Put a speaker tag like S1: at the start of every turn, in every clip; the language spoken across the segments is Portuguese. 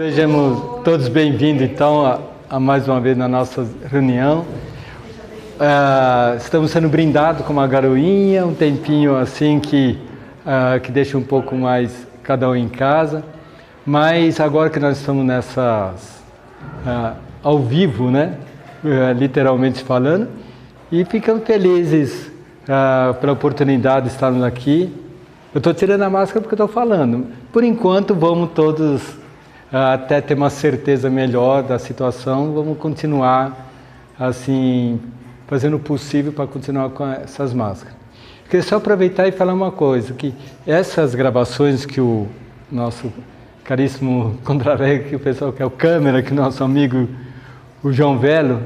S1: Sejamos todos bem-vindos, então, a mais uma vez na nossa reunião. Estamos sendo brindados com uma garoinha, um tempinho assim que deixa um pouco mais cada um em casa. Mas agora que nós estamos ao vivo, né? Literalmente falando, e ficamos felizes pela oportunidade de estarmos aqui. Eu estou tirando a máscara porque estou falando. Por enquanto, vamos todos, até ter uma certeza melhor da situação, vamos continuar assim, fazendo o possível para continuar com essas máscaras. Queria só aproveitar e falar uma coisa, que essas gravações que o nosso caríssimo Contrarreg, que o pessoal que é o câmera, que o nosso amigo, o João Velo,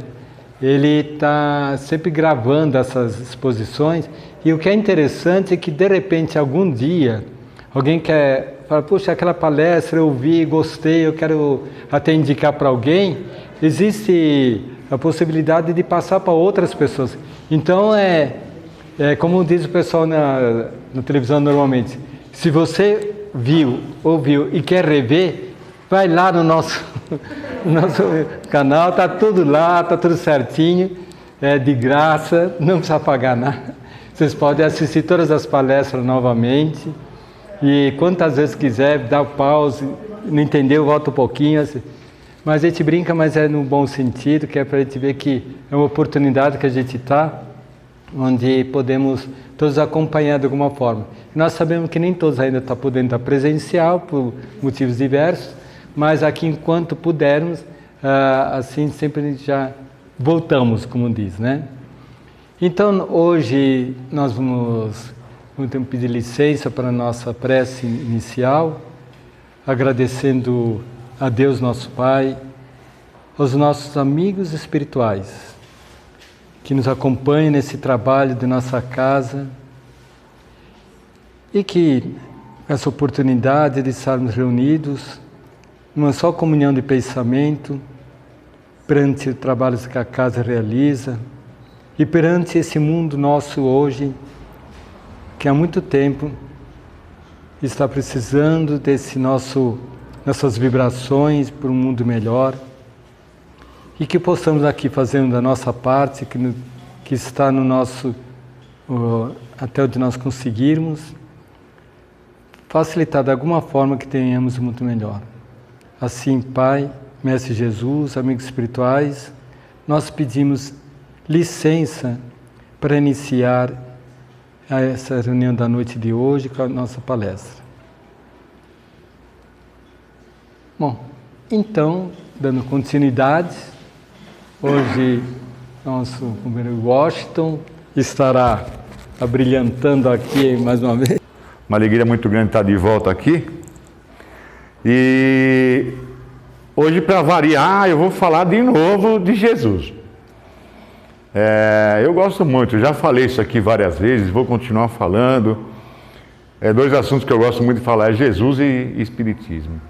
S1: ele está sempre gravando essas exposições, e o que é interessante é que, de repente, algum dia, alguém quer falar, puxa, aquela palestra eu vi, gostei, eu quero até indicar para alguém, existe a possibilidade de passar para outras pessoas. Então, como diz o pessoal na televisão normalmente, se você viu, ouviu e quer rever, vai lá no nosso canal, está tudo lá, está tudo certinho, é de graça, não precisa pagar nada. Vocês podem assistir todas as palestras novamente e quantas vezes quiser, dá pause, não entendeu, volta um pouquinho. Assim. Mas a gente brinca, mas é no bom sentido, que é para a gente ver que é uma oportunidade que a gente está, onde podemos todos acompanhar de alguma forma. Nós sabemos que nem todos ainda estão podendo estar presencial, por motivos diversos, mas aqui, enquanto pudermos, assim, sempre já voltamos, como diz, né? Então, hoje, nós vamos pedir licença para a nossa prece inicial, agradecendo a Deus, nosso Pai, aos nossos amigos espirituais, que nos acompanham nesse trabalho de nossa casa, e que essa oportunidade de estarmos reunidos numa só comunhão de pensamento, perante os trabalhos que a casa realiza e perante esse mundo nosso hoje, que há muito tempo está precisando nossas vibrações para um mundo melhor, e que possamos aqui fazendo da nossa parte, que está no nosso, até onde nós conseguirmos, facilitar de alguma forma que tenhamos um mundo melhor. Assim, Pai, Mestre Jesus, amigos espirituais, nós pedimos licença para iniciar essa reunião da noite de hoje com a nossa palestra. Bom, então, dando continuidade, hoje nosso companheiro Washington estará abrilhantando aqui mais uma vez.
S2: Uma alegria muito grande estar de volta aqui. E hoje, para variar, eu vou falar de novo de Jesus. Eu gosto muito, já falei isso aqui várias vezes, vou continuar falando. Dois assuntos que eu gosto muito de falar, é Jesus e Espiritismo.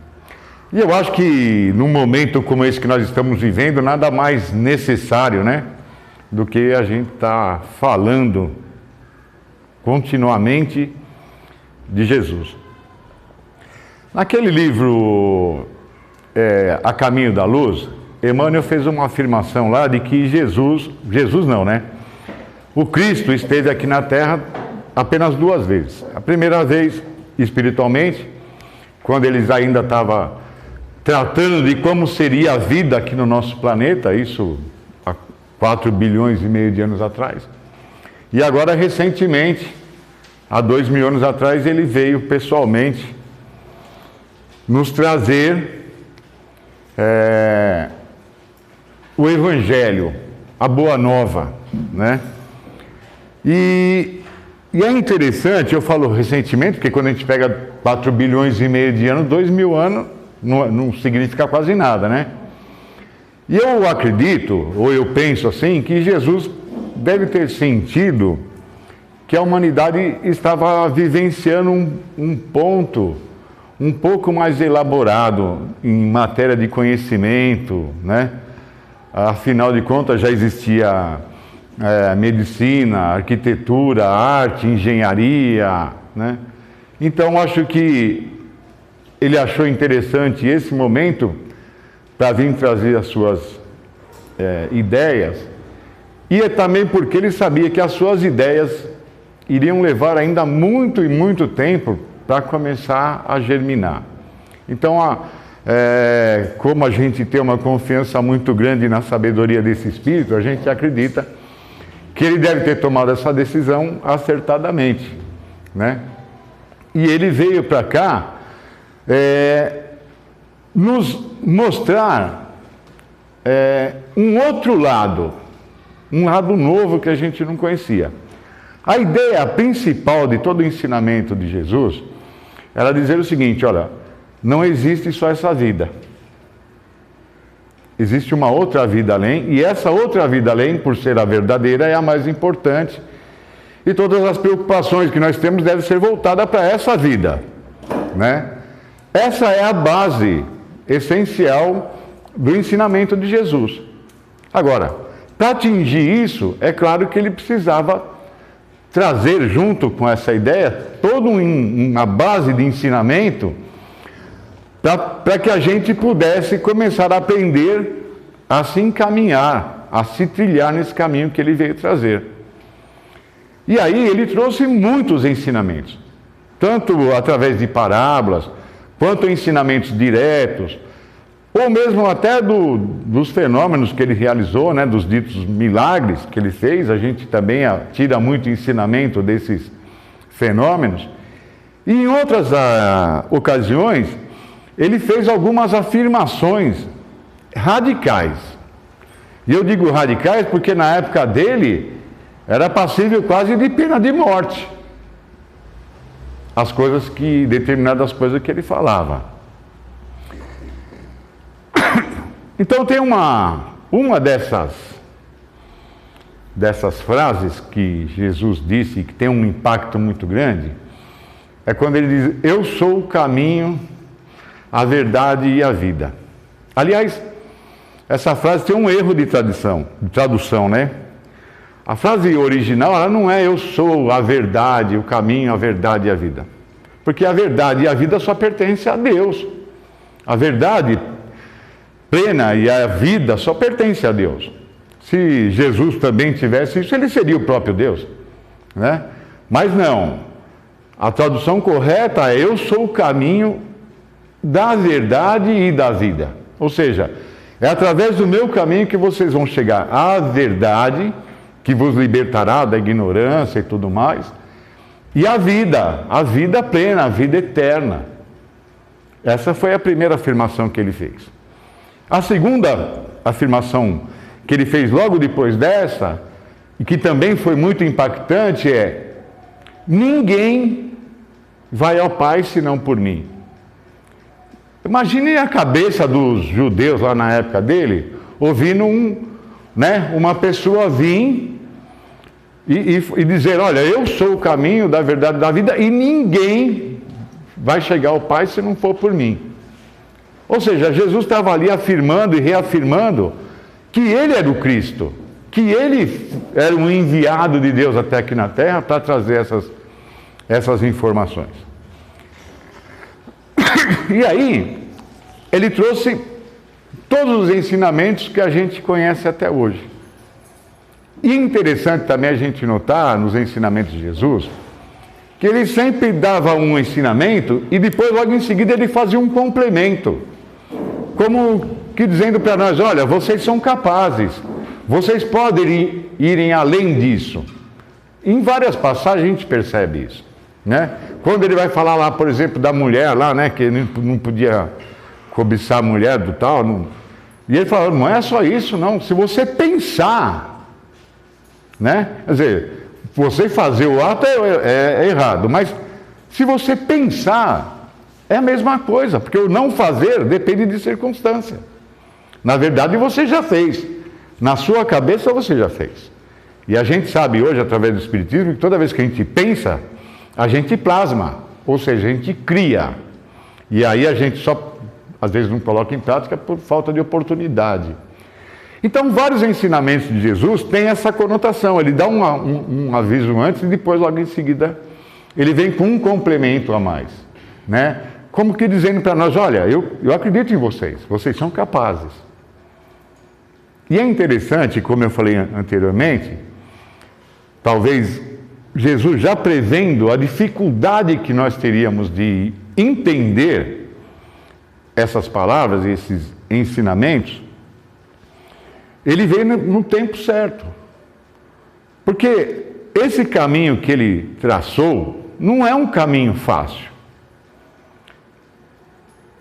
S2: E eu acho que num momento como esse que nós estamos vivendo, nada mais necessário, né, do que a gente estar falando continuamente de Jesus. Naquele livro A Caminho da Luz, Emmanuel fez uma afirmação lá de que Jesus não, né? O Cristo esteve aqui na Terra apenas 2 vezes. A primeira vez, espiritualmente, quando eles ainda estavam tratando de como seria a vida aqui no nosso planeta, isso há 4,5 bilhões de anos atrás. E agora, recentemente, há 2.000 anos atrás, ele veio pessoalmente nos trazer o Evangelho, a Boa Nova, né? E é interessante, eu falo recentemente, porque quando a gente pega 4,5 bilhões de anos, 2.000 anos não significa quase nada, né? E eu acredito, ou eu penso assim, que Jesus deve ter sentido que a humanidade estava vivenciando um ponto um pouco mais elaborado em matéria de conhecimento, né? Afinal de contas, já existia medicina, arquitetura, arte, engenharia, né? Então, acho que ele achou interessante esse momento para vir trazer as suas ideias, e é também porque ele sabia que as suas ideias iriam levar ainda muito e muito tempo para começar a germinar. Então, como a gente tem uma confiança muito grande na sabedoria desse Espírito, a gente acredita que ele deve ter tomado essa decisão acertadamente, né? E ele veio para cá nos mostrar um outro lado, um lado novo que a gente não conhecia. A ideia principal de todo o ensinamento de Jesus era dizer o seguinte: olha, não existe só essa vida. Existe uma outra vida além, e essa outra vida além, por ser a verdadeira, é a mais importante. E todas as preocupações que nós temos devem ser voltadas para essa vida, né? Essa é a base essencial do ensinamento de Jesus. Agora, para atingir isso, é claro que ele precisava trazer junto com essa ideia toda uma base de ensinamento para que a gente pudesse começar a aprender a se encaminhar, a se trilhar nesse caminho que ele veio trazer. E aí ele trouxe muitos ensinamentos, tanto através de parábolas, quanto ensinamentos diretos, ou mesmo até dos fenômenos que ele realizou, né, dos ditos milagres que ele fez. A gente também tira muito ensinamento desses fenômenos. E em outras ocasiões, ele fez algumas afirmações radicais. E eu digo radicais porque na época dele era passível quase de pena de morte determinadas coisas que ele falava. Então tem uma dessas frases que Jesus disse que tem um impacto muito grande, é quando ele diz: eu sou o caminho, a verdade e a vida. Aliás, essa frase tem um erro de tradução, né? A frase original, ela não é eu sou a verdade, o caminho, a verdade e a vida. Porque a verdade e a vida só pertencem a Deus. A verdade plena e a vida só pertence a Deus. Se Jesus também tivesse isso, ele seria o próprio Deus, né? Mas não. A tradução correta é eu sou o caminho da verdade e da vida. Ou seja, é através do meu caminho que vocês vão chegar à verdade, que vos libertará da ignorância e tudo mais, e a vida plena, a vida eterna. Essa foi a primeira afirmação que ele fez. A segunda afirmação que ele fez logo depois dessa, e que também foi muito impactante, é: ninguém vai ao Pai senão por mim. Imagine a cabeça dos judeus lá na época dele, ouvindo uma pessoa vir e dizer: olha, eu sou o caminho da verdade da vida e ninguém vai chegar ao Pai se não for por mim. Ou seja, Jesus estava ali afirmando e reafirmando que ele era o Cristo, que ele era um enviado de Deus até aqui na Terra para trazer essas informações. E aí, ele trouxe todos os ensinamentos que a gente conhece até hoje. E é interessante também a gente notar nos ensinamentos de Jesus que ele sempre dava um ensinamento e depois, logo em seguida, ele fazia um complemento. Como que dizendo para nós: olha, vocês são capazes, vocês podem irem além disso. Em várias passagens a gente percebe isso, né? Quando ele vai falar lá, por exemplo, da mulher lá, né, que ele não podia cobiçar a mulher do tal, e ele fala: não é só isso não, se você pensar, né? Quer dizer, você fazer o ato é errado, mas se você pensar, é a mesma coisa, porque o não fazer depende de circunstância. Na verdade, você já fez. Na sua cabeça, você já fez. E a gente sabe hoje, através do Espiritismo, que toda vez que a gente pensa, a gente plasma, ou seja, a gente cria. E aí a gente só, às vezes, não coloca em prática por falta de oportunidade. Então, vários ensinamentos de Jesus têm essa conotação. Ele dá um aviso antes e depois, logo em seguida, ele vem com um complemento a mais, né? como que dizendo para nós, olha, eu acredito em vocês, vocês são capazes. E é interessante, como eu falei anteriormente, talvez Jesus já prevendo a dificuldade que nós teríamos de entender essas palavras, esses ensinamentos, ele veio no tempo certo. Porque esse caminho que ele traçou não é um caminho fácil.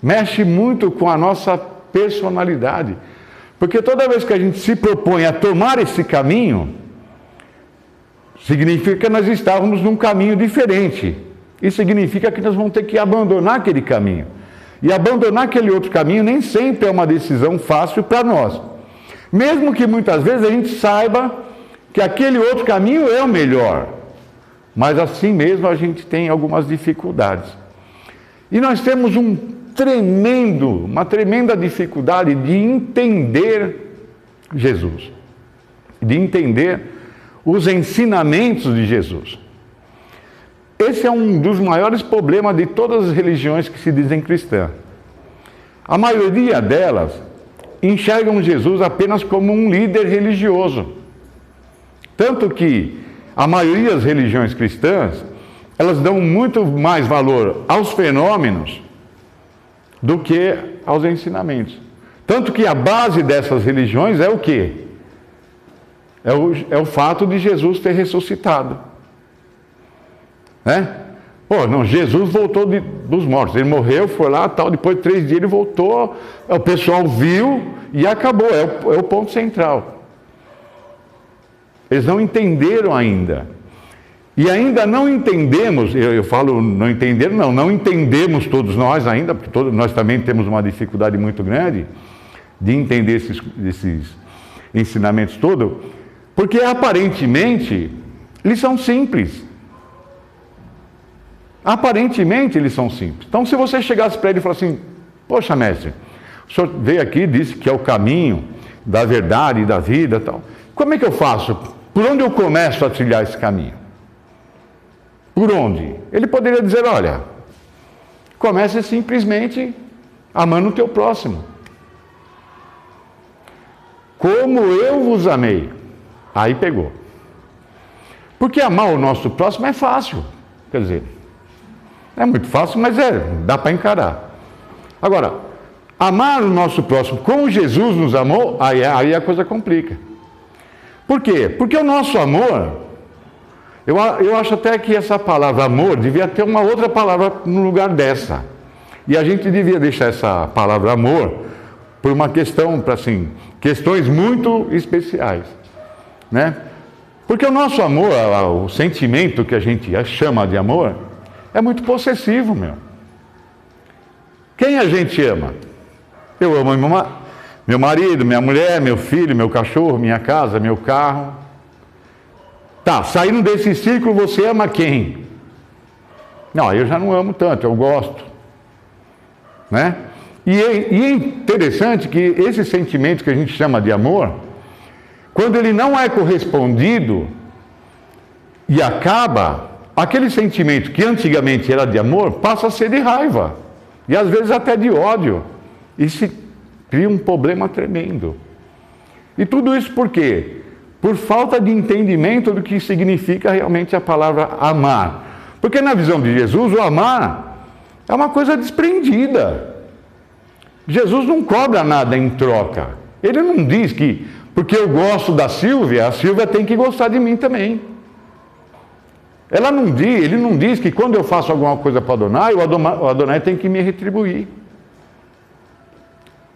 S2: Mexe muito com a nossa personalidade. Porque toda vez que a gente se propõe a tomar esse caminho, significa que nós estávamos num caminho diferente. Isso significa que nós vamos ter que abandonar aquele caminho. E abandonar aquele outro caminho nem sempre é uma decisão fácil para nós. Mesmo que muitas vezes a gente saiba que aquele outro caminho é o melhor. Mas assim mesmo a gente tem algumas dificuldades. E nós temos uma tremenda dificuldade de entender Jesus. De entender os ensinamentos de Jesus. Esse é um dos maiores problemas de todas as religiões que se dizem cristãs. A maioria delas enxergam Jesus apenas como um líder religioso. Tanto que a maioria das religiões cristãs, elas dão muito mais valor aos fenômenos do que aos ensinamentos. Tanto que a base dessas religiões é o quê? É o fato de Jesus ter ressuscitado. Né? Pô, não, Jesus voltou dos mortos. Ele morreu, foi lá, tal, depois de 3 dias ele voltou, o pessoal viu e acabou. É o ponto central. Eles não entenderam ainda. E ainda não entendemos, eu falo não entenderam, não entendemos todos nós ainda, porque nós também temos uma dificuldade muito grande de entender esses ensinamentos todos, porque aparentemente eles são simples. Aparentemente eles são simples. Então, se você chegasse para ele e falasse assim, poxa, mestre, o senhor veio aqui e disse que é o caminho da verdade e da vida e tal. Como é que eu faço? Por onde eu começo a trilhar esse caminho? Por onde? Ele poderia dizer, olha, comece simplesmente amando o teu próximo. Como eu vos amei. Aí pegou. Porque amar o nosso próximo é fácil. Quer dizer, é muito fácil, mas dá para encarar. Agora, amar o nosso próximo como Jesus nos amou, aí a coisa complica. Por quê? Porque o nosso amor, eu acho até que essa palavra amor devia ter uma outra palavra no lugar dessa. E a gente devia deixar essa palavra amor por uma questão, assim, questões muito especiais. Né? Porque o nosso amor, o sentimento que a gente chama de amor, é muito possessivo, meu. Quem a gente ama? Eu amo meu marido, minha mulher, meu filho, meu cachorro, minha casa, meu carro. Tá, saindo desse círculo, você ama quem? Não, eu já não amo tanto, eu gosto. Né? E é interessante que esse sentimento que a gente chama de amor, quando ele não é correspondido e acaba, aquele sentimento que antigamente era de amor passa a ser de raiva e às vezes até de ódio e se cria um problema tremendo. E tudo isso por quê? Por falta de entendimento do que significa realmente a palavra amar. Porque na visão de Jesus, o amar é uma coisa desprendida. Jesus não cobra nada em troca. Ele não diz que porque eu gosto da Silvia, a Silvia tem que gostar de mim também. Ele não diz que quando eu faço alguma coisa para Adonai, o Adonai tem que me retribuir.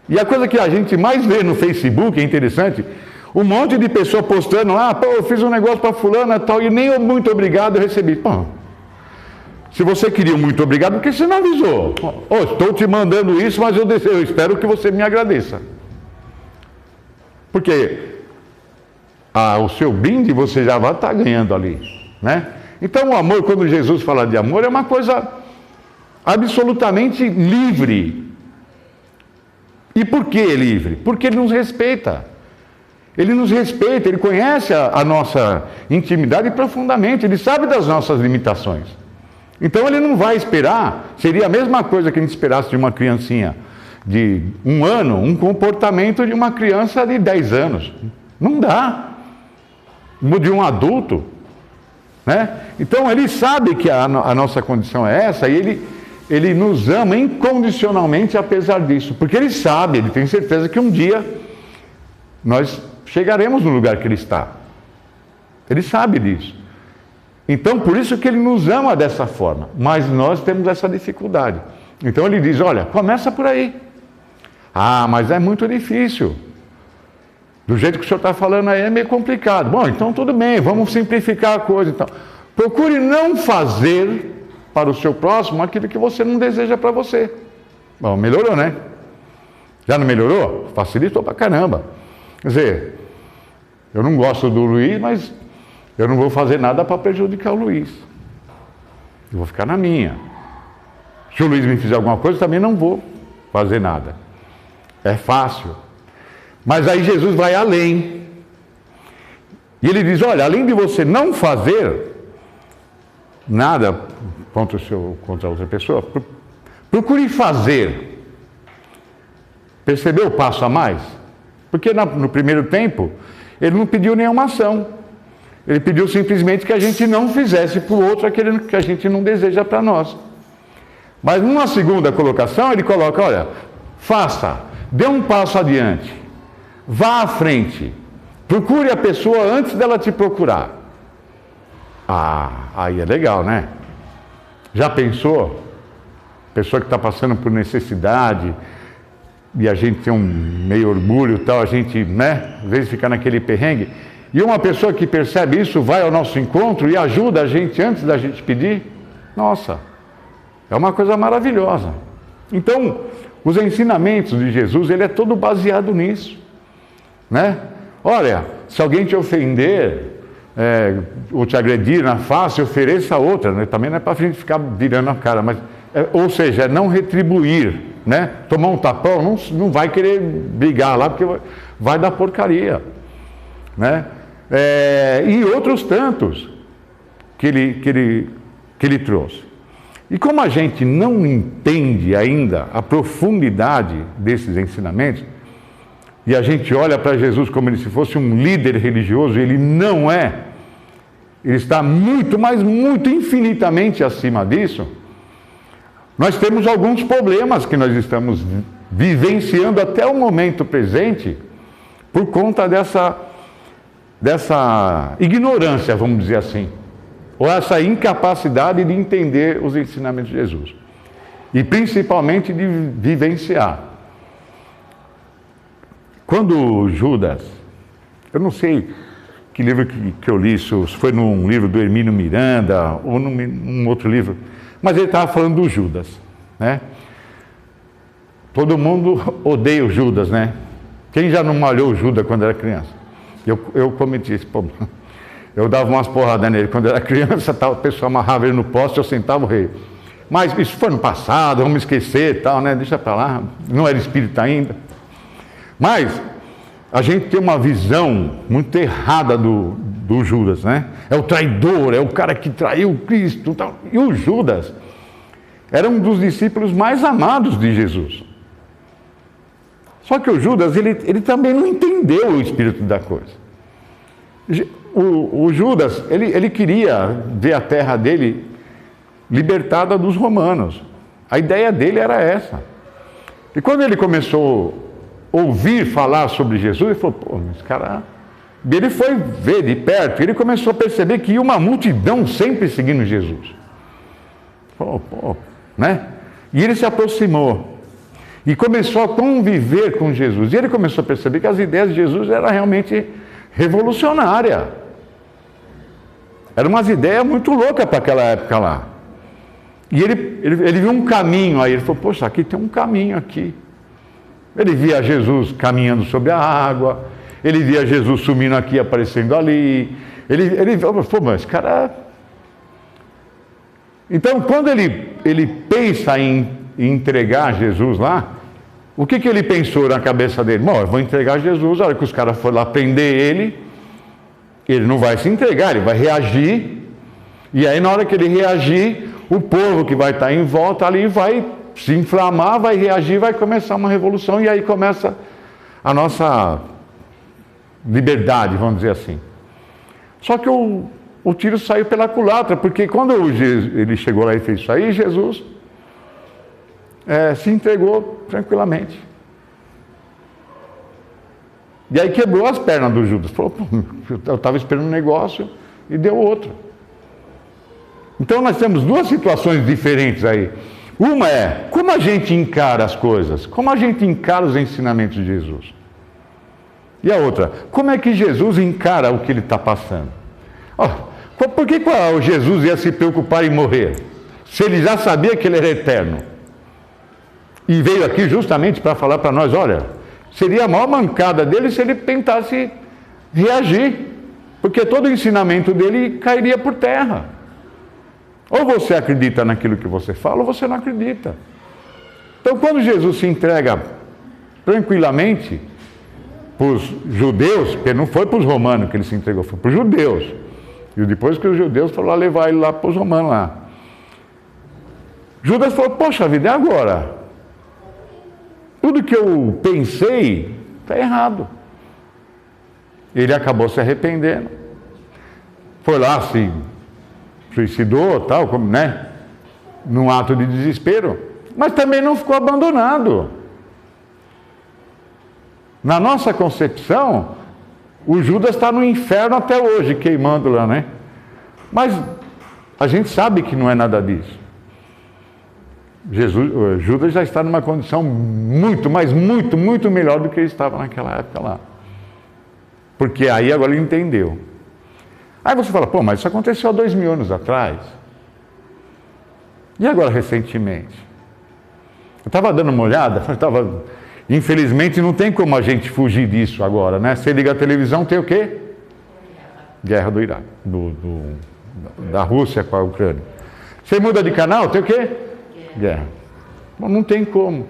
S2: E a coisa que a gente mais vê no Facebook, é interessante, um monte de pessoa postando lá, pô, eu fiz um negócio para fulana e tal, e nem o muito obrigado eu recebi. Pô, se você queria um muito obrigado, por que você não avisou? Estou te mandando isso, mas eu espero que você me agradeça. Porque o seu brinde você já vai estar ganhando ali, né? Então o amor, quando Jesus fala de amor, é uma coisa absolutamente livre. E por que livre? Porque ele nos respeita. Ele nos respeita, ele conhece a nossa intimidade profundamente, ele sabe das nossas limitações. Então ele não vai esperar, seria a mesma coisa que a gente esperasse de uma criancinha de 1 ano, um comportamento de uma criança de 10 anos. Não dá. De um adulto. Né? Então ele sabe que a nossa condição é essa e ele nos ama incondicionalmente apesar disso. Porque ele sabe, ele tem certeza que um dia nós chegaremos no lugar que ele está. Ele sabe disso. Então por isso que ele nos ama dessa forma. Mas nós temos essa dificuldade. Então ele diz, olha, começa por aí. Ah, mas é muito difícil. Do jeito que o senhor está falando aí é meio complicado. Bom, então tudo bem, vamos simplificar a coisa. Então, procure não fazer para o seu próximo aquilo que você não deseja para você. Bom, melhorou, né? Já não melhorou? Facilitou pra caramba. Quer dizer, eu não gosto do Luiz, mas eu não vou fazer nada para prejudicar o Luiz. Eu vou ficar na minha. Se o Luiz me fizer alguma coisa, também não vou fazer nada. É fácil. Mas aí Jesus vai além. E ele diz, olha, além de você não fazer nada contra outra pessoa, procure fazer. Percebeu o passo a mais? Porque no primeiro tempo, ele não pediu nenhuma ação. Ele pediu simplesmente que a gente não fizesse para o outro aquilo que a gente não deseja para nós. Mas numa segunda colocação, ele coloca, olha, faça, dê um passo adiante. Vá à frente, procure a pessoa antes dela te procurar. Ah, aí é legal, né? Já pensou? Pessoa que está passando por necessidade, e a gente tem um meio orgulho e tal, a gente, né, às vezes fica naquele perrengue, e uma pessoa que percebe isso vai ao nosso encontro e ajuda a gente antes da gente pedir. Nossa, é uma coisa maravilhosa. Então, os ensinamentos de Jesus, ele é todo baseado nisso. Né? Olha, se alguém te ofender ou te agredir na face, ofereça outra, né? Também não é para a gente ficar virando a cara, mas, ou seja, é não retribuir, né? Tomar um tapão, não vai querer brigar lá, porque vai dar porcaria, né? E outros tantos que ele trouxe. E como a gente não entende ainda a profundidade desses ensinamentos, e a gente olha para Jesus como se fosse um líder religioso, ele não é. Ele está muito, mas muito infinitamente acima disso. Nós temos alguns problemas que nós estamos vivenciando até o momento presente por conta dessa ignorância, vamos dizer assim, ou essa incapacidade de entender os ensinamentos de Jesus. E principalmente de vivenciar. Quando Judas, eu não sei que livro que eu li, isso foi num livro do Hermínio Miranda ou num outro livro, mas ele estava falando do Judas, né? Todo mundo odeia o Judas, né? Quem já não malhou o Judas quando era criança? Eu cometi esse problema. Eu dava umas porradas nele quando era criança, tal, o pessoal amarrava ele no poste, eu sentava o rei. Mas isso foi no passado, vamos esquecer e tal, né? Deixa para lá, não era espírita ainda. Mas a gente tem uma visão muito errada do Judas, né? É o traidor, é o cara que traiu Cristo. Tal. E o Judas era um dos discípulos mais amados de Jesus. Só que o Judas, ele também não entendeu o espírito da coisa. O Judas, ele queria ver a terra dele libertada dos romanos. A ideia dele era essa. E quando ele começou ouvir falar sobre Jesus, ele falou, pô, esse cara... Ele foi ver de perto, ele começou a perceber que ia uma multidão sempre seguindo Jesus. Falou, pô, né? E ele se aproximou e começou a conviver com Jesus. E ele começou a perceber que as ideias de Jesus eram realmente revolucionárias. Eram umas ideias muito loucas para aquela época lá. E ele viu um caminho aí, ele falou, poxa, aqui tem um caminho aqui. Ele via Jesus caminhando sobre a água, ele via Jesus sumindo aqui, aparecendo ali. Ele falou, mas esse cara... Então, quando ele pensa em entregar Jesus lá, o que ele pensou na cabeça dele? Bom, eu vou entregar Jesus, a hora que os caras forem lá prender ele não vai se entregar, ele vai reagir. E aí, na hora que ele reagir, o povo que vai estar em volta ali vai se inflamar, vai reagir, vai começar uma revolução, e aí começa a nossa liberdade, vamos dizer assim. Só que o tiro saiu pela culatra, porque quando ele chegou lá e fez isso aí, Jesus se entregou tranquilamente. E aí quebrou as pernas do Judas. Falou, eu estava esperando um negócio e deu outro. Então nós temos duas situações diferentes aí. Uma é como a gente encara as coisas, como a gente encara os ensinamentos de Jesus. E a outra, como é que Jesus encara o que ele está passando? Por que Jesus ia se preocupar em morrer? Se ele já sabia que ele era eterno. E veio aqui justamente para falar para nós, olha, seria a maior mancada dele se ele tentasse reagir. Porque todo o ensinamento dele cairia por terra. Ou você acredita naquilo que você fala, ou você não acredita. Então, quando Jesus se entrega tranquilamente para os judeus, porque não foi para os romanos que ele se entregou, foi para os judeus. E depois que os judeus foram lá levar ele lá para os romanos lá. Judas falou, poxa vida, é agora. Tudo que eu pensei está errado. Ele acabou se arrependendo. Foi lá, se suicidou, tal, como, né? Num ato de desespero. Mas também não ficou abandonado. Na nossa concepção, o Judas está no inferno até hoje, queimando lá, né? Mas a gente sabe que não é nada disso. Judas já está numa condição muito, mas muito, muito melhor do que ele estava naquela época lá. Porque aí agora ele entendeu. Aí você fala, pô, mas isso aconteceu há 2000 anos atrás. E agora recentemente? Eu estava dando uma olhada, infelizmente não tem como a gente fugir disso agora, né? Você liga a televisão, tem o quê? Guerra do Iraque, da Rússia com a Ucrânia. Você muda de canal, tem o quê? Guerra. Bom, não tem como.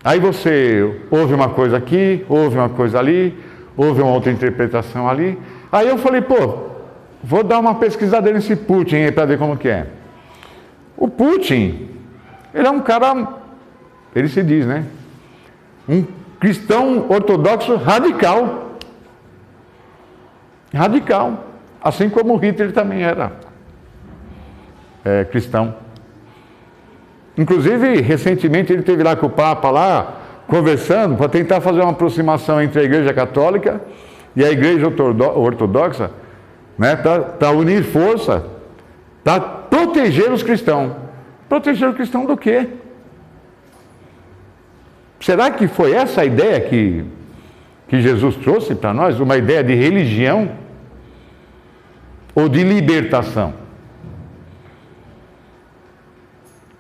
S2: Aí você ouve uma coisa aqui, ouve uma coisa ali, ouve uma outra interpretação ali. Aí eu falei, pô, vou dar uma pesquisada nesse Putin aí para ver como que é. O Putin, ele é um cara, ele se diz, né? Um cristão ortodoxo radical. Radical. Assim como o Hitler também era cristão. Inclusive, recentemente ele esteve lá com o Papa, lá, conversando, para tentar fazer uma aproximação entre a Igreja Católica e a Igreja Ortodoxa, né, para unir força, para proteger os cristãos. Proteger o cristão do quê? Será que foi essa a ideia que Jesus trouxe para nós? Uma ideia de religião? Ou de libertação?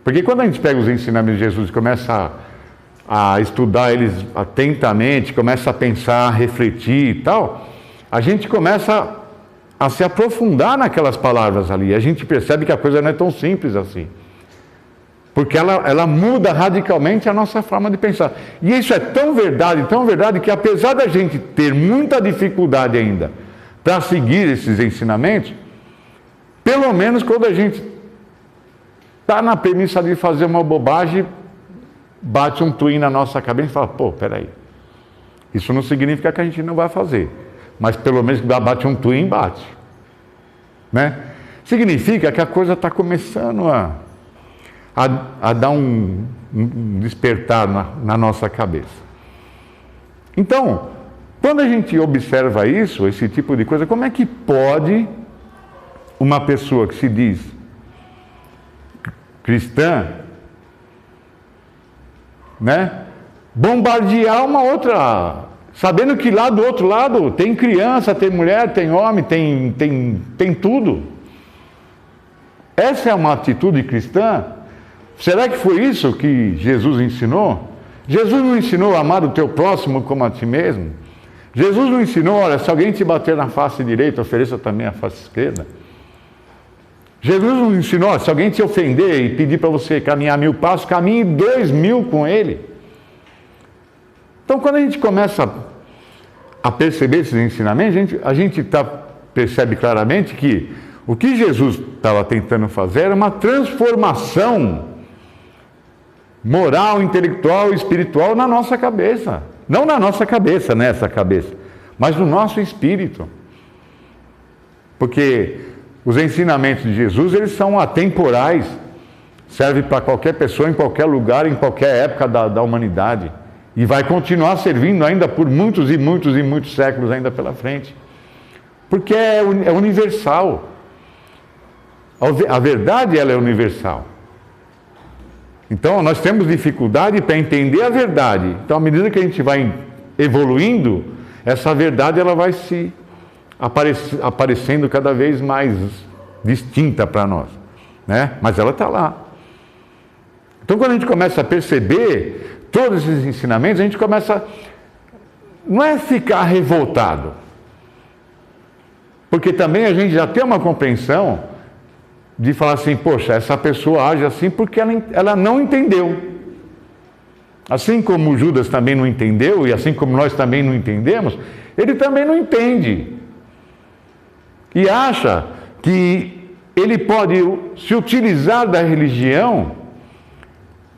S2: Porque quando a gente pega os ensinamentos de Jesus e começa a estudar eles atentamente, começa a pensar, a refletir e tal, a gente começa a se aprofundar naquelas palavras ali. A gente percebe que a coisa não é tão simples assim. Porque ela muda radicalmente a nossa forma de pensar. E isso é tão verdade, que apesar da gente ter muita dificuldade ainda para seguir esses ensinamentos, pelo menos quando a gente está na premissa de fazer uma bobagem, bate um twin na nossa cabeça e fala, pô, peraí, isso não significa que a gente não vai fazer, mas pelo menos bate um twin, bate, né? Significa que a coisa está começando a dar um despertar na nossa cabeça. Então, quando a gente observa isso, esse tipo de coisa, como é que pode uma pessoa que se diz cristã, né, bombardear uma outra, sabendo que lá do outro lado tem criança, tem mulher, tem homem, tem tudo. Essa é uma atitude cristã? Será que foi isso que Jesus ensinou? Jesus não ensinou a amar o teu próximo como a ti mesmo? Jesus não ensinou, olha, se alguém te bater na face direita, ofereça também a face esquerda? Jesus nos ensinou, se alguém te ofender e pedir para você caminhar 1000 passos, caminhe 2000 com ele. Então, quando a gente começa a perceber esses ensinamentos, a gente percebe claramente que O que Jesus estava tentando fazer era uma transformação moral, intelectual e espiritual na nossa cabeça. Não na nossa cabeça, nessa cabeça, mas no nosso espírito. Porque os ensinamentos de Jesus, eles são atemporais. Serve para qualquer pessoa, em qualquer lugar, em qualquer época da humanidade. E vai continuar servindo ainda por muitos e muitos e muitos séculos ainda pela frente. Porque é universal. A verdade, ela é universal. Então, nós temos dificuldade para entender a verdade. Então, à medida que a gente vai evoluindo, essa verdade ela vai se aparecendo cada vez mais distinta para nós, né? Mas ela está lá. Então, quando a gente começa a perceber todos esses ensinamentos, a gente começa, não é ficar revoltado, porque também a gente já tem uma compreensão de falar assim, poxa, essa pessoa age assim porque ela não entendeu. Assim como Judas também não entendeu, e assim como nós também não entendemos, ele também não entende. E acha que ele pode se utilizar da religião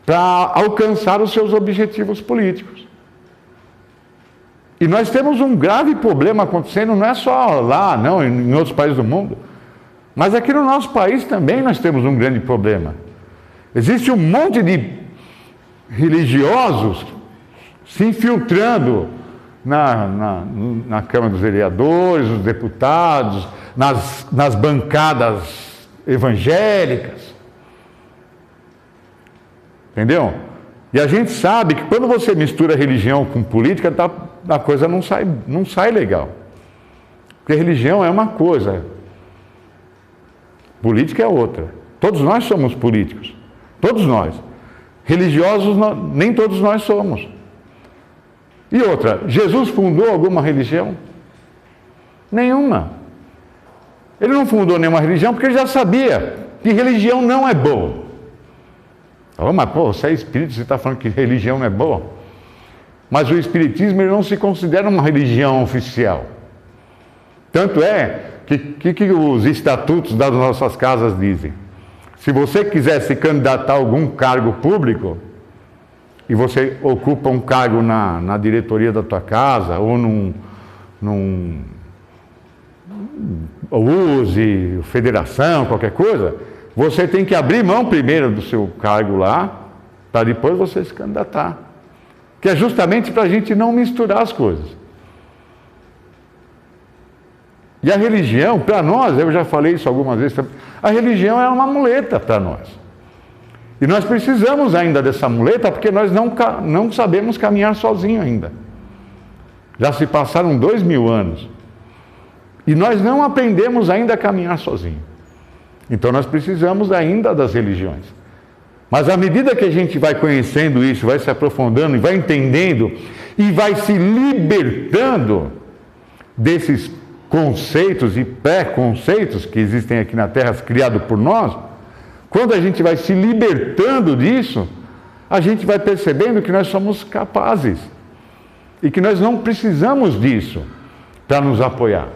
S2: para alcançar os seus objetivos políticos. E nós temos um grave problema acontecendo, não é só lá, não, em outros países do mundo, mas aqui no nosso país também nós temos um grande problema. Existe um monte de religiosos se infiltrando na Câmara dos Vereadores, nos deputados, nas bancadas evangélicas. Entendeu? E a gente sabe que quando você mistura religião com política, a coisa não sai legal. Porque religião é uma coisa, política é outra. Todos nós somos políticos. Todos nós. Religiosos, nem todos nós somos. E outra, Jesus fundou alguma religião? Nenhuma. Ele não fundou nenhuma religião porque ele já sabia que religião não é boa. Oh, mas pô, você é espírita, você está falando que religião não é boa? Mas o espiritismo ele não se considera uma religião oficial. Tanto é que os estatutos das nossas casas dizem. Se você quiser se candidatar a algum cargo público, e você ocupa um cargo na diretoria da tua casa, ou ou use, federação, qualquer coisa, você tem que abrir mão primeiro do seu cargo lá, para depois você se candidatar. Que é justamente para a gente não misturar as coisas. E a religião, para nós, eu já falei isso algumas vezes, a religião é uma muleta para nós. E nós precisamos ainda dessa muleta, porque nós não sabemos caminhar sozinho ainda. Já se passaram 2000 anos. E nós não aprendemos ainda a caminhar sozinho. Então nós precisamos ainda das religiões. Mas à medida que a gente vai conhecendo isso, vai se aprofundando, e vai entendendo, e vai se libertando desses conceitos e pré-conceitos que existem aqui na Terra, criados por nós, quando a gente vai se libertando disso, a gente vai percebendo que nós somos capazes e que nós não precisamos disso para nos apoiar,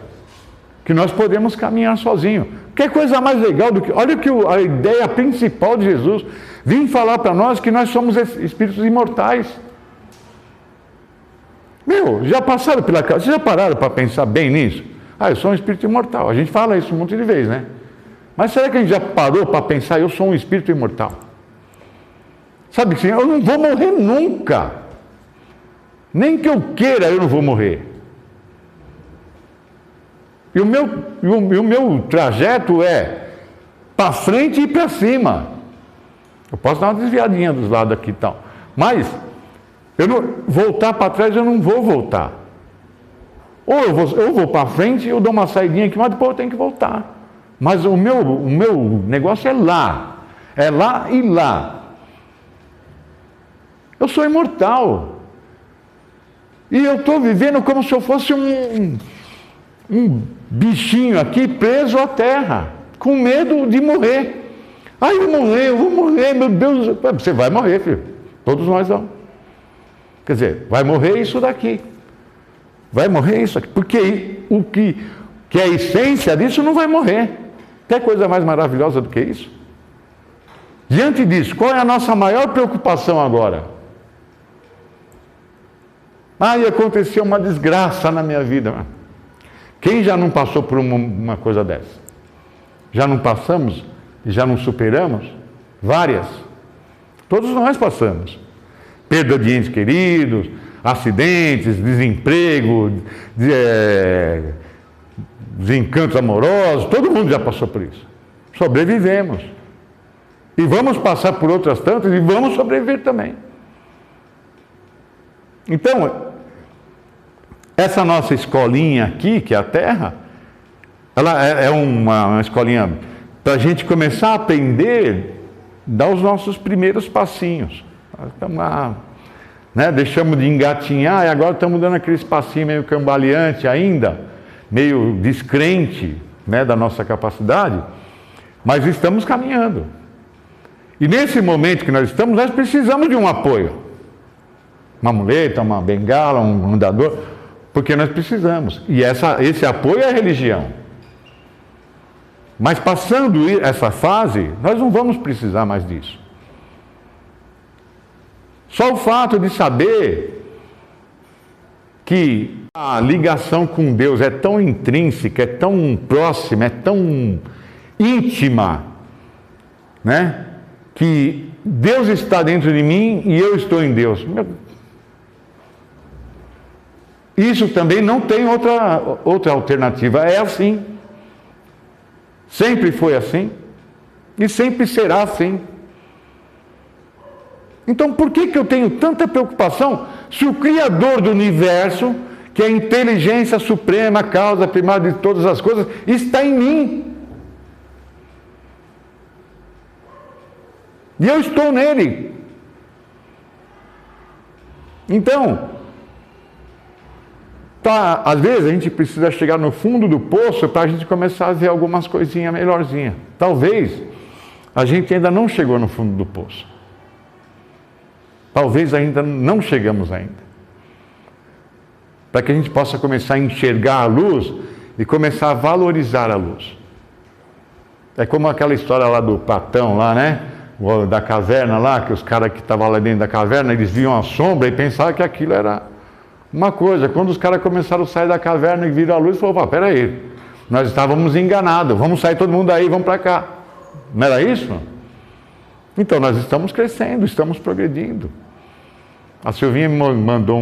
S2: que nós podemos caminhar sozinhos. Que coisa mais legal do que... Olha que a ideia principal de Jesus, vim falar para nós que nós somos espíritos imortais. Já passaram pela casa, vocês já pararam para pensar bem nisso? Eu sou um espírito imortal. A gente fala isso um monte de vezes, né? Mas será que a gente já parou para pensar, eu sou um espírito imortal? Sabe assim, eu não vou morrer nunca. Nem que eu queira, eu não vou morrer. E o meu trajeto é para frente e para cima. Eu posso dar uma desviadinha dos lados aqui e tal. Mas, voltar para trás eu não vou voltar. Ou eu vou para frente, eu dou uma saidinha aqui, mas depois eu tenho que voltar. Mas o meu negócio é lá e lá. Eu sou imortal. E eu estou vivendo como se eu fosse um bichinho aqui preso à terra, com medo de morrer. Eu vou morrer, meu Deus. Você vai morrer, filho. Todos nós vamos. Quer dizer, vai morrer isso daqui. Vai morrer isso aqui. Porque o que é a essência disso não vai morrer. Tem coisa mais maravilhosa do que isso? Diante disso, qual é a nossa maior preocupação agora? E aconteceu uma desgraça na minha vida. Quem já não passou por uma coisa dessa? Já não passamos? Já não superamos? Várias. Todos nós passamos. Perda de entes queridos, acidentes, desemprego, desencantos amorosos, todo mundo já passou por isso. Sobrevivemos. E vamos passar por outras tantas e vamos sobreviver também. Então, essa nossa escolinha aqui, que é a Terra, ela é uma escolinha para a gente começar a aprender, dar os nossos primeiros passinhos. Estamos lá, né? Deixamos de engatinhar e agora estamos dando aquele passinho meio cambaleante ainda, meio descrente, né, da nossa capacidade, mas estamos caminhando. E nesse momento que nós estamos, nós precisamos de um apoio. Uma muleta, uma bengala, um andador, porque nós precisamos. E esse apoio é a religião. Mas passando essa fase, nós não vamos precisar mais disso. Só o fato de saber que a ligação com Deus é tão intrínseca, é tão próxima, é tão íntima, né? Que Deus está dentro de mim e eu estou em Deus. Isso também não tem outra alternativa. É assim. Sempre foi assim. E sempre será assim. Então por que eu tenho tanta preocupação se o Criador do universo, que é a inteligência suprema, a causa primária de todas as coisas, está em mim? E eu estou nele. Então, às vezes a gente precisa chegar no fundo do poço para a gente começar a ver algumas coisinhas melhorzinhas. Talvez a gente ainda não chegou no fundo do poço. Talvez ainda não chegamos ainda. Para que a gente possa começar a enxergar a luz e começar a valorizar a luz. É como aquela história lá do Platão, lá, né? Da caverna lá, que os caras que estavam lá dentro da caverna, eles viam a sombra e pensavam que aquilo era uma coisa. Quando os caras começaram a sair da caverna e viram a luz, falaram, peraí, nós estávamos enganados, vamos sair todo mundo daí, vamos para cá. Não era isso? Então nós estamos crescendo, estamos progredindo. A Silvinha me mandou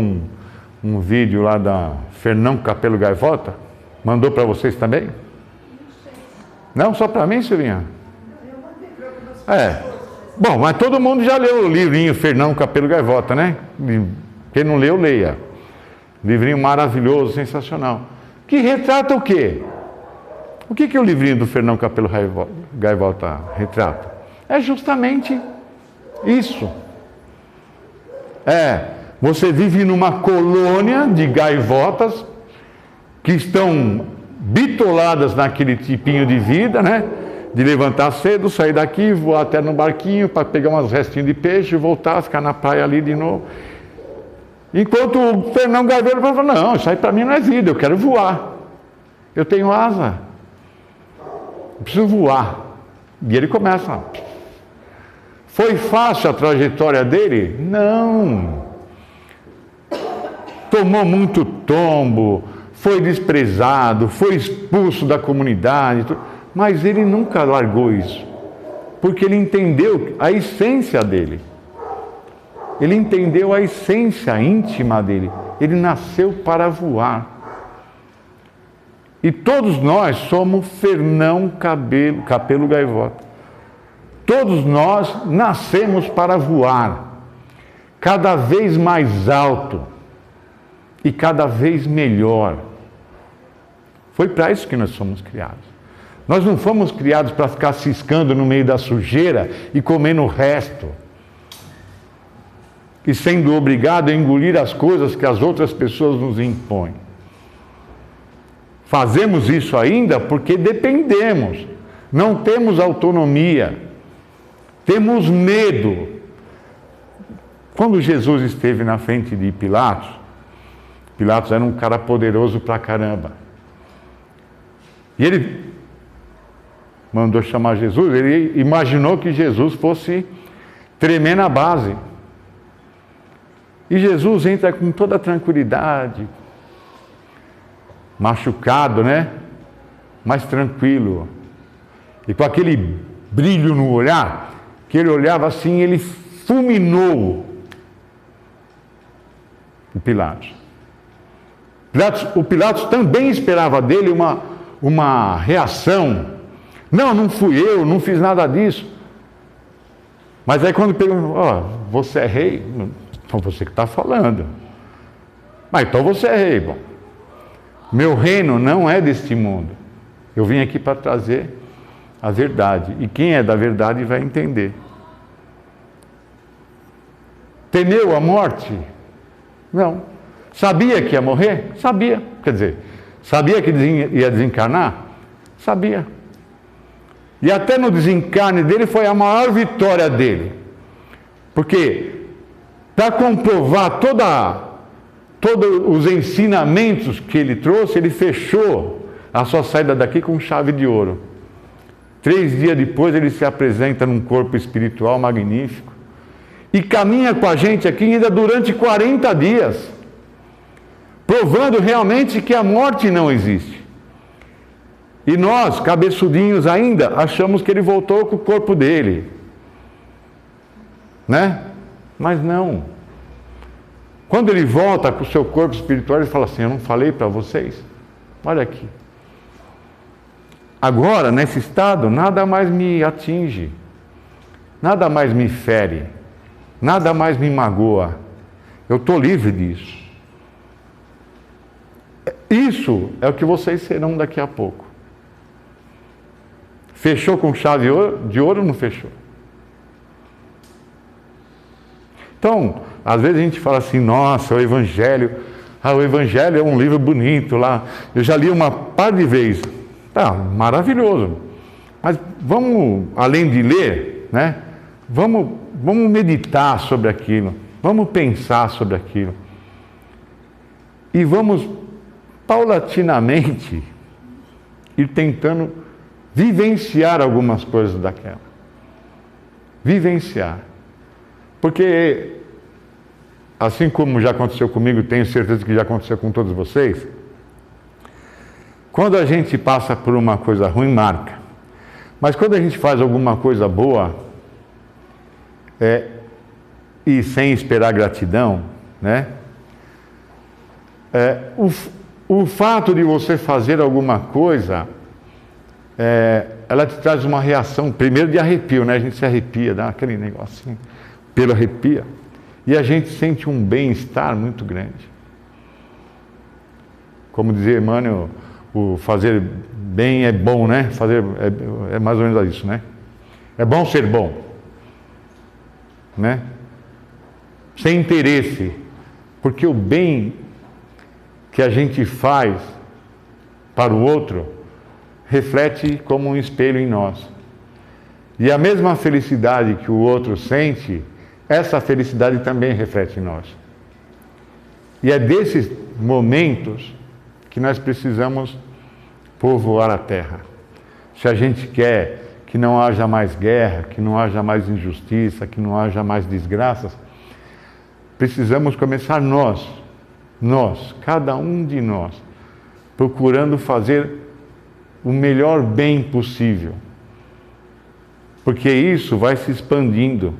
S2: um vídeo lá da Fernão Capelo Gaivota. Mandou para vocês também? Não, só para mim, Silvinha? Bom, mas todo mundo já leu o livrinho Fernão Capelo Gaivota, né? Quem não leu, leia. Livrinho maravilhoso, sensacional. Que retrata o quê? O que o livrinho do Fernão Capelo Gaivota retrata? É justamente isso. Você vive numa colônia de gaivotas que estão bitoladas naquele tipinho de vida, né? De levantar cedo, sair daqui, voar até no barquinho para pegar umas restinhos de peixe, voltar, ficar na praia ali de novo. Enquanto o Fernão Gaivota falou, não, isso aí para mim não é vida, eu quero voar. Eu tenho asa. Eu preciso voar. E ele começa. Foi fácil a trajetória dele? Não. Tomou muito tombo, foi desprezado, foi expulso da comunidade, mas ele nunca largou isso, porque ele entendeu a essência dele. Ele entendeu a essência íntima dele. Ele nasceu para voar. E todos nós somos Fernão Capelo Gaivota. Todos nós nascemos para voar, cada vez mais alto e cada vez melhor. Foi para isso que nós fomos criados. Nós não fomos criados para ficar ciscando no meio da sujeira e comendo o resto. E sendo obrigado a engolir as coisas que as outras pessoas nos impõem. Fazemos isso ainda porque dependemos, não temos autonomia, temos medo. Quando Jesus esteve na frente de Pilatos, Pilatos era um cara poderoso pra caramba. E ele mandou chamar Jesus, ele imaginou que Jesus fosse tremer na base. E Jesus entra com toda a tranquilidade, machucado, né? Mas tranquilo. E com aquele brilho no olhar, que ele olhava assim, ele fulminou o Pilatos. O Pilatos também esperava dele uma reação. Não fui eu, não fiz nada disso. Mas aí quando perguntou, você é rei? Então você que está falando. Mas então você é rei. Bom, meu reino não é deste mundo. Eu vim aqui para trazer a verdade. E quem é da verdade vai entender. Temeu a morte? Não. Sabia que ia morrer? Sabia. Quer dizer, sabia que ia desencarnar? Sabia. E até no desencarne dele foi a maior vitória dele. Porque, para comprovar todos os ensinamentos que ele trouxe, ele fechou a sua saída daqui com chave de ouro. 3 dias depois ele se apresenta num corpo espiritual magnífico. E caminha com a gente aqui ainda durante 40 dias. Provando realmente que a morte não existe. E nós, cabeçudinhos ainda, achamos que ele voltou com o corpo dele. Né? Mas não. Quando ele volta com o seu corpo espiritual, ele fala assim, eu não falei para vocês? Olha aqui. Agora, nesse estado, nada mais me atinge. Nada mais me fere. Nada mais me magoa. Eu estou livre disso. Isso é o que vocês serão daqui a pouco. Fechou com chave de ouro ou não fechou? Então, às vezes a gente fala assim, nossa, o Evangelho é um livro bonito lá. Eu já li uma par de vezes. Tá, maravilhoso. Mas vamos, além de ler, né? Vamos meditar sobre aquilo. Vamos pensar sobre aquilo. E vamos paulatinamente ir tentando vivenciar algumas coisas daquela. Vivenciar. Porque, assim como já aconteceu comigo, tenho certeza que já aconteceu com todos vocês, quando a gente passa por uma coisa ruim, marca. Mas quando a gente faz alguma coisa boa, e sem esperar gratidão, né? O fato de você fazer alguma coisa, ela te traz uma reação, primeiro de arrepio, né? A gente se arrepia, dá aquele negocinho, pelo arrepia, e a gente sente um bem-estar muito grande. Como dizia Emmanuel, o fazer bem é bom, né? É mais ou menos isso, né? É bom ser bom, né? Sem interesse, porque o bem que a gente faz para o outro reflete como um espelho em nós. E a mesma felicidade que o outro sente, essa felicidade também reflete em nós. E é desses momentos que nós precisamos povoar a terra. Se a gente quer que não haja mais guerra, que não haja mais injustiça, que não haja mais desgraças, precisamos começar nós, cada um de nós, procurando fazer o melhor bem possível. Porque isso vai se expandindo.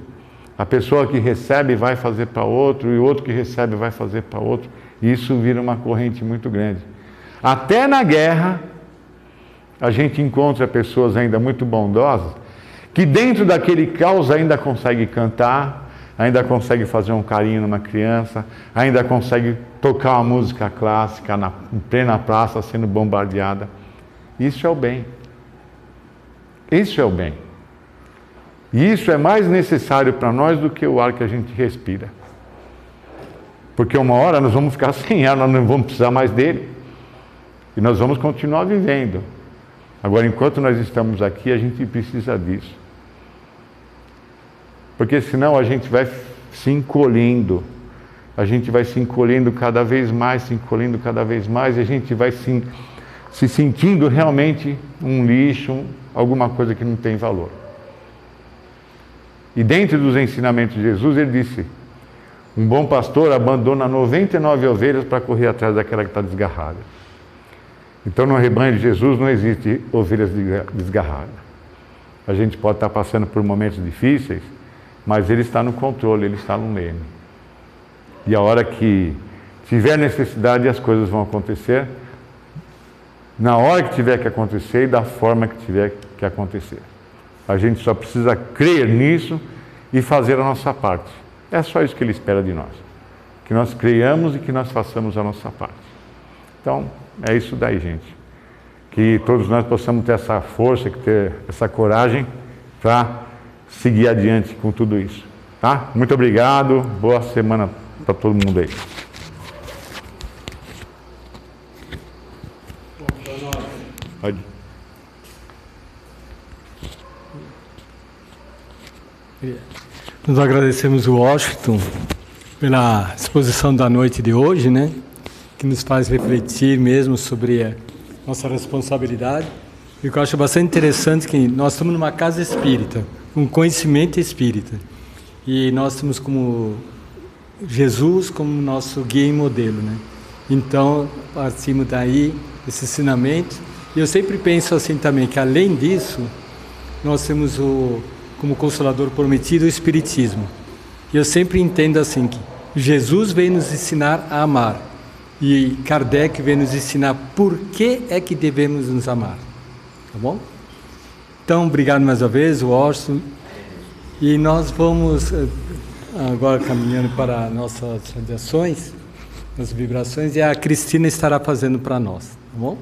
S2: A pessoa que recebe vai fazer para outro, e o outro que recebe vai fazer para outro. E isso vira uma corrente muito grande. Até na guerra, a gente encontra pessoas ainda muito bondosas, que dentro daquele caos ainda consegue cantar, ainda consegue fazer um carinho numa criança, ainda consegue tocar uma música clássica em plena praça sendo bombardeada. Isso é o bem. Isso é o bem. E isso é mais necessário para nós do que o ar que a gente respira. Porque uma hora nós vamos ficar sem ar, nós não vamos precisar mais dele. E nós vamos continuar vivendo. Agora, enquanto nós estamos aqui, a gente precisa disso. Porque senão a gente vai se encolhendo. A gente vai se encolhendo cada vez mais, e a gente vai se sentindo realmente um lixo, alguma coisa que não tem valor. E dentro dos ensinamentos de Jesus, ele disse: um bom pastor abandona 99 ovelhas para correr atrás daquela que está desgarrada. Então, no rebanho de Jesus não existe ovelhas desgarradas. A gente pode estar passando por momentos difíceis, mas ele está no controle, ele está no leme. E a hora que tiver necessidade, as coisas vão acontecer, na hora que tiver que acontecer e da forma que tiver que acontecer. A gente só precisa crer nisso e fazer a nossa parte. É só isso que ele espera de nós. Que nós creiamos e que nós façamos a nossa parte. Então, é isso daí, gente. Que todos nós possamos ter essa força, ter essa coragem para seguir adiante com tudo isso. Tá? Muito obrigado. Boa semana para todo mundo aí. Pode.
S1: Nós agradecemos o Washington pela exposição da noite de hoje, né? Que nos faz refletir mesmo sobre a nossa responsabilidade. E o que eu acho bastante interessante é que nós estamos numa casa espírita, com conhecimento espírita. E nós temos como Jesus como nosso guia e modelo, né? Então, partimos daí, desse ensinamento. E eu sempre penso assim também, que além disso, nós temos como Consolador prometido o Espiritismo. E eu sempre entendo assim, que Jesus veio nos ensinar a amar. E Kardec veio nos ensinar por que é que devemos nos amar. Tá bom? Então, obrigado mais uma vez, Washington. E nós vamos agora caminhando para nossas radiações, as vibrações, e a Cristina estará fazendo para nós. Tá bom?